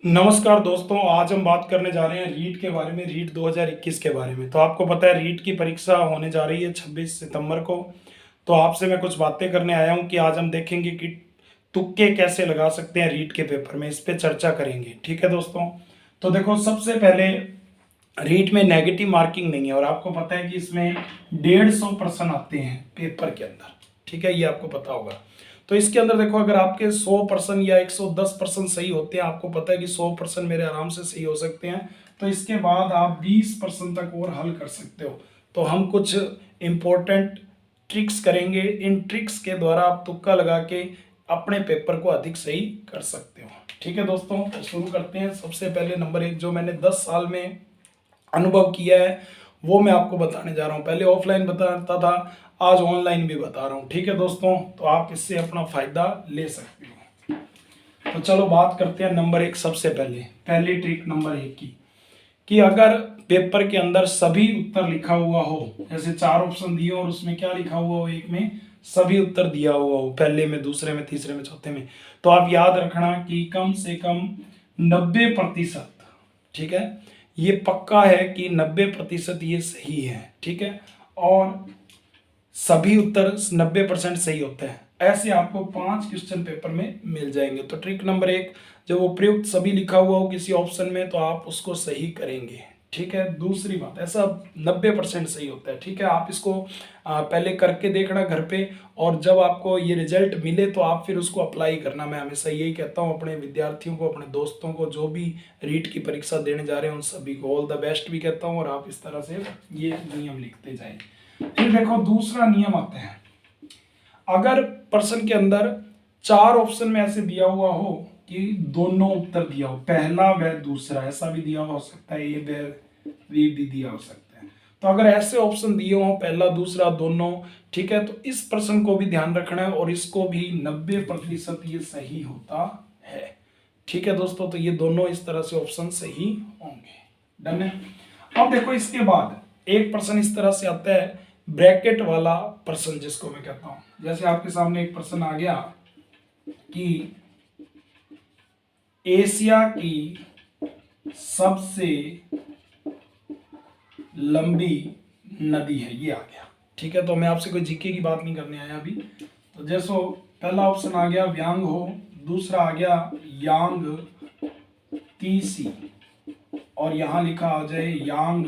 नमस्कार दोस्तों, आज हम बात करने जा रहे हैं रीट के बारे में, रीट 2021 के बारे में। तो आपको पता है रीट की परीक्षा होने जा रही है 26 सितंबर को। तो आपसे मैं कुछ बातें करने आया हूं कि आज हम देखेंगे कि तुक्के कैसे लगा सकते हैं रीट के पेपर में, इस पे चर्चा करेंगे। ठीक है दोस्तों। तो देखो, सबसे पहले रीट में नेगेटिव मार्किंग नहीं है और आपको पता है कि इसमें 150 प्रश्न आते हैं पेपर के अंदर। ठीक है, ये आपको पता होगा। तो इसके अंदर देखो, अगर आपके 100% या 110% सही होते हैं, आपको पता है कि 100% मेरे आराम से सही हो सकते हैं, तो इसके बाद आप 20% तक और हल कर सकते हो। तो हम कुछ इंपॉर्टेंट ट्रिक्स करेंगे। इन ट्रिक्स के द्वारा आप तुक्का लगा के अपने पेपर को अधिक सही कर सकते हो। ठीक है दोस्तों, तो शुरू करते हैं। सबसे पहले नंबर 1, जो मैंने 10 साल में अनुभव किया है वो मैं आपको बताने जा रहा हूँ। पहले ऑफलाइन बताता था, आज ऑनलाइन भी बता रहा हूँ। ठीक है दोस्तों, तो आप इससे अपना फायदा ले सकते हो। तो चलो बात करते हैं नंबर 1। सबसे पहली ट्रिक नंबर 1 की, कि अगर पेपर के अंदर सभी उत्तर लिखा हुआ हो, जैसे 4 ऑप्शन दिए और उसमें क्या लिखा हुआ हो, एक में सभी उत्तर दिया हुआ हो, पहले में, दूसरे में, तीसरे में, चौथे में, तो आप याद रखना कि कम से कम 90%, ठीक है, ये पक्का है कि 90% ये सही है। ठीक है, और सभी उत्तर 90% सही होते हैं। ऐसे आपको 5 क्वेश्चन पेपर में मिल जाएंगे। तो ट्रिक नंबर 1, जब उपयुक्त सभी लिखा हुआ हो किसी ऑप्शन में, तो आप उसको सही करेंगे। ठीक है, दूसरी बात, ऐसा 90% सही होता है। ठीक है, आप इसको पहले करके देखना घर पे, और जब आपको ये रिजल्ट मिले तो आप फिर उसको अप्लाई करना। मैं हमेशा यही कहता हूँ अपने विद्यार्थियों को, अपने दोस्तों को, जो भी रीट की परीक्षा देने जा रहे हैं उन सभी को ऑल द बेस्ट भी कहता हूँ। और आप इस तरह से ये नियम लिखते जाएं। फिर देखो, दूसरा नियम आता है, अगर प्रश्न के अंदर 4 ऑप्शन में ऐसे दिया हुआ हो कि दोनों उत्तर दिया हो, पहला व दूसरा, ऐसा भी दिया हो सकता है, ये व भी दिया हो सकता है। तो अगर ऐसे ऑप्शन दिए हो, पहला दूसरा दोनों, ठीक है, तो इस प्रश्न को भी ध्यान रखना है और इसको भी 90% ये सही होता है। ठीक है दोस्तों, तो ये दोनों इस तरह से ऑप्शन सही होंगे। डन है। अब देखो, इसके बाद एक प्रश्न इस तरह से आता है, ब्रैकेट वाला प्रश्न जिसको मैं कहता हूं। जैसे आपके सामने एक प्रश्न आ गया कि एशिया की सबसे लंबी नदी है, ये आ गया। ठीक है, तो मैं आपसे कोई जीके की बात नहीं करने आया अभी। तो जैसो पहला ऑप्शन आ गया व्यांग हो, दूसरा आ गया यांग तीसी, और यहां लिखा आ जाए यांग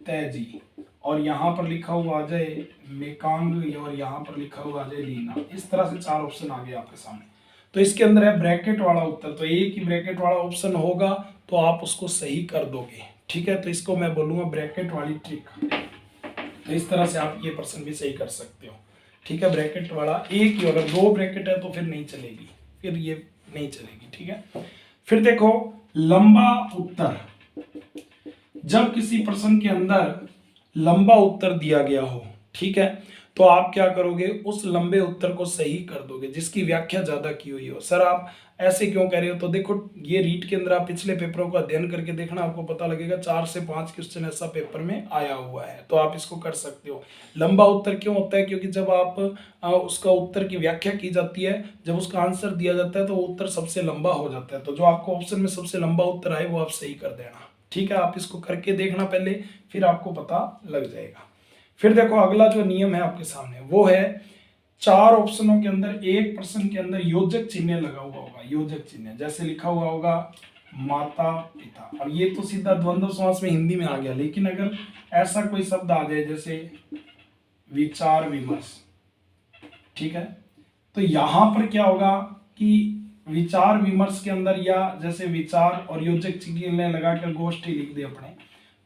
तैजी, और यहां पर लिखा हुआ आ जाए मेकांग, और यहां पर लिखा हुआ आ जाए लीना। इस तरह से 4 ऑप्शन आ गए आपके सामने। तो इसके अंदर है ब्रैकेट वाला उत्तर, तो एक ही ब्रैकेट वाला ऑप्शन होगा तो आप उसको सही कर दोगे। ठीक है, तो इसको मैं बोलूंगा ब्रैकेट वाली ट्रिक। तो इस तरह से आप ये प्रश्न भी सही कर सकते हो। ठीक है, ब्रैकेट वाला एक ही, अगर 2 ब्रैकेट है तो फिर नहीं चलेगी, फिर ये नहीं चलेगी। ठीक है, फिर देखो लंबा उत्तर, जब किसी प्रश्न के अंदर लंबा उत्तर दिया गया हो, ठीक है, तो आप क्या करोगे, उस लंबे उत्तर को सही कर दोगे जिसकी व्याख्या ज्यादा की हुई हो। सर आप ऐसे क्यों कह रहे हो? तो देखो, ये रीट के अंदर आप पिछले पेपरों का अध्ययन करके देखना, आपको पता लगेगा 4 से 5 क्वेश्चन ऐसा पेपर में आया हुआ है, तो आप इसको कर सकते हो। लंबा उत्तर क्यों होता है? क्योंकि जब आप उसका उत्तर की व्याख्या की जाती है, जब उसका आंसर दिया जाता है, तो वो उत्तर सबसे लंबा हो जाता है। तो जो आपको ऑप्शन में सबसे लंबा उत्तर आए वो आप सही कर देना। ठीक है, आप इसको करके देखना पहले, फिर आपको पता लग जाएगा। फिर देखो, अगला जो नियम है आपके सामने वो है, 4 ऑप्शनों के अंदर एक प्रश्न के अंदर योजक चिन्ह लगा हुआ होगा। योजक चिन्ह जैसे लिखा हुआ होगा माता पिता, और ये तो सीधा द्वंद्व समास में हिंदी में आ गया, लेकिन अगर ऐसा कोई शब्द आ जाए जैसे विचार विमर्श, ठीक है, तो यहां पर क्या होगा कि विचार विमर्श के अंदर, या जैसे विचार और योजक चिन्ह लगाकर गोष्ठी लिख दे अपने,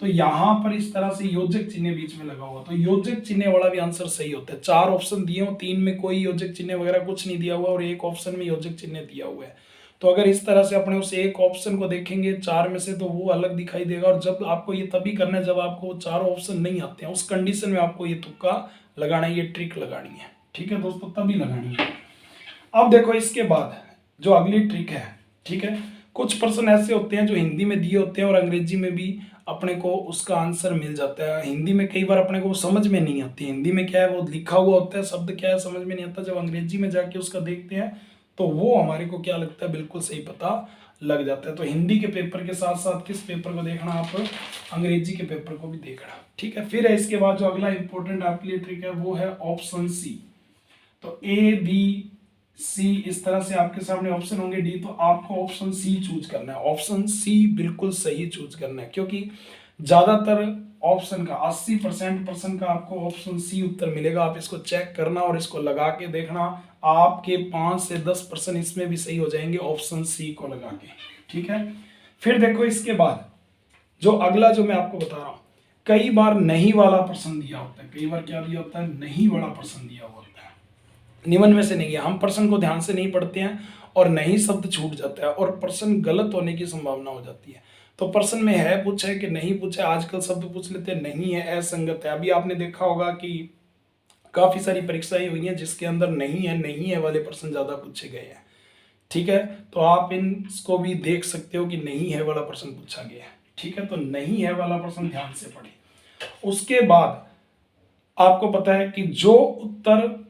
तो यहां पर इस तरह से योजक चिन्ह बीच में लगा हुआ, तो योजक चिन्ह वाला भी आंसर सही होता है। 4 ऑप्शन दिए हो, 3 में कोई योजक चिन्ह वगैरह कुछ नहीं दिया हुआ और एक ऑप्शन में योजक चिन्ह दिया हुआ है। तो अगर इस तरह से अपने उस एक ऑप्शन को देखेंगे 4 में से, तो वो अलग दिखाई देगा। और जब आपको ये तभी करना है जब आपको 4 ऑप्शन नहीं आते हैं, उस कंडीशन में आपको ये तुक्का लगाना है, ये ट्रिक लगानी है। ठीक है दोस्तों, तभी लगानी है। अब देखो, इसके बाद जो अगली ट्रिक है, ठीक है, कुछ प्रश्न ऐसे होते हैं जो हिंदी में दिए होते हैं और अंग्रेजी में भी अपने को उसका आंसर मिल जाता है। हिंदी में कई बार अपने को समझ में नहीं आती, हिंदी में क्या है वो लिखा हुआ होता है, शब्द क्या है समझ में नहीं आता, जब अंग्रेजी में जाके उसका देखते हैं तो वो हमारे को क्या लगता है, बिल्कुल सही पता लग जाता है। तो हिंदी के पेपर के साथ साथ किस पेपर को देखना, आप अंग्रेजी के पेपर को भी देखना, ठीक है। फिर है इसके बाद जो अगला इंपॉर्टेंट आपके लिए ट्रिक है वो है ऑप्शन सी। तो ए बी सी इस तरह से आपके सामने ऑप्शन होंगे डी, तो आपको ऑप्शन सी चूज करना है। ऑप्शन सी बिल्कुल सही चूज करना है, क्योंकि ज्यादातर ऑप्शन का 80% का आपको ऑप्शन सी उत्तर मिलेगा। आप इसको चेक करना और इसको लगा के देखना, आपके 5 से 10% इसमें भी सही हो जाएंगे ऑप्शन सी को लगा के, ठीक है। फिर देखो इसके बाद जो अगला जो मैं आपको बता रहा हूं, कई बार नहीं वाला प्रश्न दिया होता है। कई बार क्या दिया होता है, नहीं वाला प्रश्न दिया होता है, निम्न में से नहीं है। हम प्रश्न को ध्यान से नहीं पढ़ते हैं और नहीं शब्द छूट जाता है और प्रश्न गलत होने की संभावना हो जाती है। तो प्रश्न में है पूछा है कि नहीं पूछा है, आजकल शब्द पूछ लेते हैं, नहीं है, असंगत है। अभी आपने देखा होगा कि काफी सारी परीक्षाएं हुई हैं जिसके अंदर नहीं है वाले प्रश्न ज्यादा पूछे गए हैं, ठीक है। तो आप इसको भी देख सकते हो कि नहीं है वाला प्रश्न पूछा गया है, ठीक है। तो नहीं है वाला प्रश्न ध्यान से पढ़े। उसके बाद आपको पता है कि जो उत्तर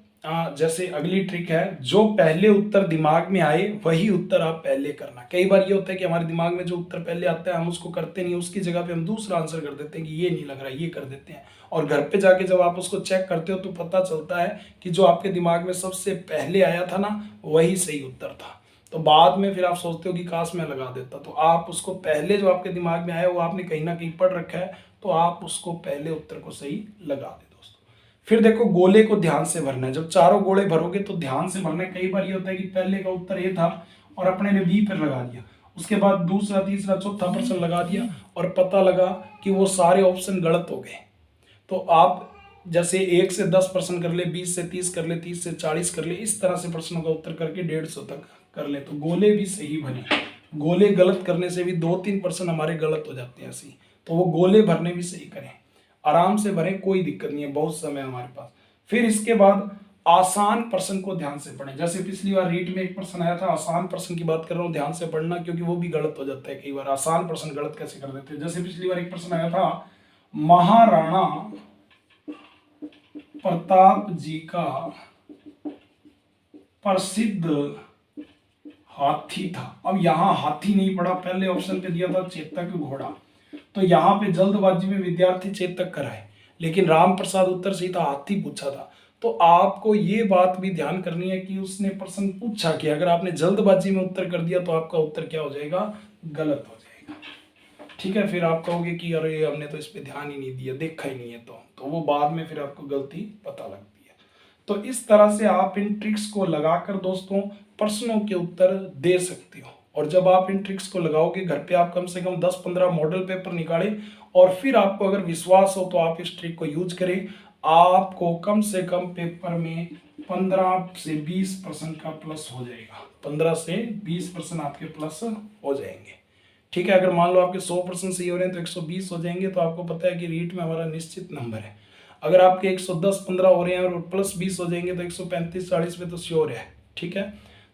जैसे अगली ट्रिक है, जो पहले उत्तर दिमाग में आए वही उत्तर आप पहले करना। कई बार ये होता है कि हमारे दिमाग में जो उत्तर पहले आता है हम उसको करते नहीं, उसकी जगह पे हम दूसरा आंसर कर देते हैं कि ये नहीं लग रहा, ये कर देते हैं। और घर पे जाके जब आप उसको चेक करते हो तो पता चलता है कि जो आपके दिमाग में सबसे पहले आया था ना, वही सही उत्तर था। तो बाद में फिर आप सोचते हो कि काश मैं लगा देता। तो आप उसको पहले जो आपके दिमाग में आया वो आपने कहीं ना कहीं पढ़ रखा है, तो आप उसको पहले उत्तर को सही लगा दे दोस्तों। फिर देखो गोले को ध्यान से भरना है। जब चारों गोले भरोगे तो ध्यान से भरना है। कई बार ये होता है कि पहले का उत्तर ए था और अपने ने बी पर लगा दिया, उसके बाद दूसरा तीसरा चौथा प्रश्न लगा दिया और पता लगा कि वो सारे ऑप्शन गलत हो गए। तो आप जैसे 1 से 10 प्रश्न कर ले, 20 से 30 कर ले, 30 से 40 कर ले, इस तरह से प्रश्नों का उत्तर करके 150 तक कर ले। तो गोले भी सही बने। गोले गलत करने से भी 2-3 प्रश्न हमारे गलत हो जाते हैं ऐसे, तो वो गोले भरने भी सही करें, आराम से भरें, कोई दिक्कत नहीं है, बहुत समय हमारे पास। फिर इसके बाद आसान प्रश्न को ध्यान से पढ़ें। जैसे पिछली बार रीट में एक प्रश्न आया था, आसान प्रश्न की बात कर रहा हूँ, ध्यान से पढ़ना क्योंकि वो भी गलत हो जाता है। कई बार आसान प्रश्न गलत कैसे कर देते हैं। जैसे पिछली बार एक प्रश्न आया था, महाराणा प्रताप जी का प्रसिद्ध हाथी था। अब यहाँ हाथी नहीं पड़ा, पहले ऑप्शन पे दिया था चेतक घोड़ा, तो यहाँ पे जल्दबाजी में विद्यार्थी चेतक कराए, लेकिन राम प्रसाद उत्तर सही था, हाथी पूछा था। तो आपको ये बात भी ध्यान करनी है कि उसने प्रश्न पूछा कि अगर आपने जल्दबाजी में उत्तर कर दिया तो आपका उत्तर क्या हो जाएगा, गलत हो जाएगा, ठीक है। फिर आप कहोगे कि अरे हमने तो इस पे ध्यान ही नहीं दिया, देखा ही नहीं है, तो वो बाद में फिर आपको गलती पता लगती है। तो इस तरह से आप इन ट्रिक्स को लगाकर दोस्तों प्रश्नों के उत्तर दे सकते हो। और जब आप इन ट्रिक्स को लगाओगे घर पे आप कम से कम 10-15 मॉडल पेपर निकालें और फिर आपको अगर विश्वास हो तो आप इस ट्रिक को यूज करें। आपको कम से कम पेपर में 15 से 20% का प्लस हो जाएगा। 15 से 20% आपके प्लस हो जाएंगे, ठीक है। अगर मान लो आपके 100% सही हो रहे हैं तो 120 हो जाएंगे। तो आपको पता है कि रीट में हमारा निश्चित नंबर है। अगर आपके 110-15 हो रहे हैं और प्लस 20 हो जाएंगे तो 135-40 पे तो श्योर है, ठीक है।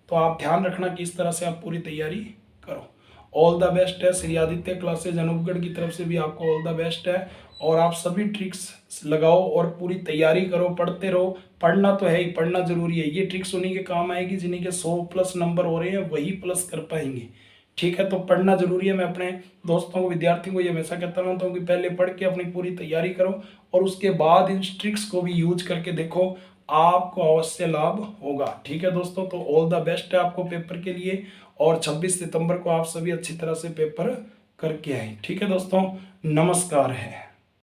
तो आप ध्यान रखना कि इस तरह से आप पूरी तैयारी करो। ऑल द बेस्ट है। श्री आदित्य क्लासेज अनूपगढ़ की तरफ से भी आपको ऑल द बेस्ट है। और आप सभी ट्रिक्स लगाओ और पूरी तैयारी करो, पढ़ते रहो। पढ़ना तो है ही, पढ़ना जरूरी है। ये ट्रिक्स उन्हीं के काम आएगी जिन्हीं के 100+ नंबर हो रहे हैं, वही प्लस कर पाएंगे, ठीक है। तो पढ़ना जरूरी है। मैं अपने दोस्तों को, विद्यार्थियों को ये हमेशा कहता रहता हूँ कि पहले पढ़ के अपनी पूरी तैयारी करो और उसके बाद इन ट्रिक्स को भी यूज करके देखो, आपको अवश्य लाभ होगा, ठीक है दोस्तों। तो ऑल द बेस्ट है आपको पेपर के लिए और 26 सितंबर को आप सभी अच्छी तरह से पेपर करके आए, ठीक है दोस्तों। नमस्कार है।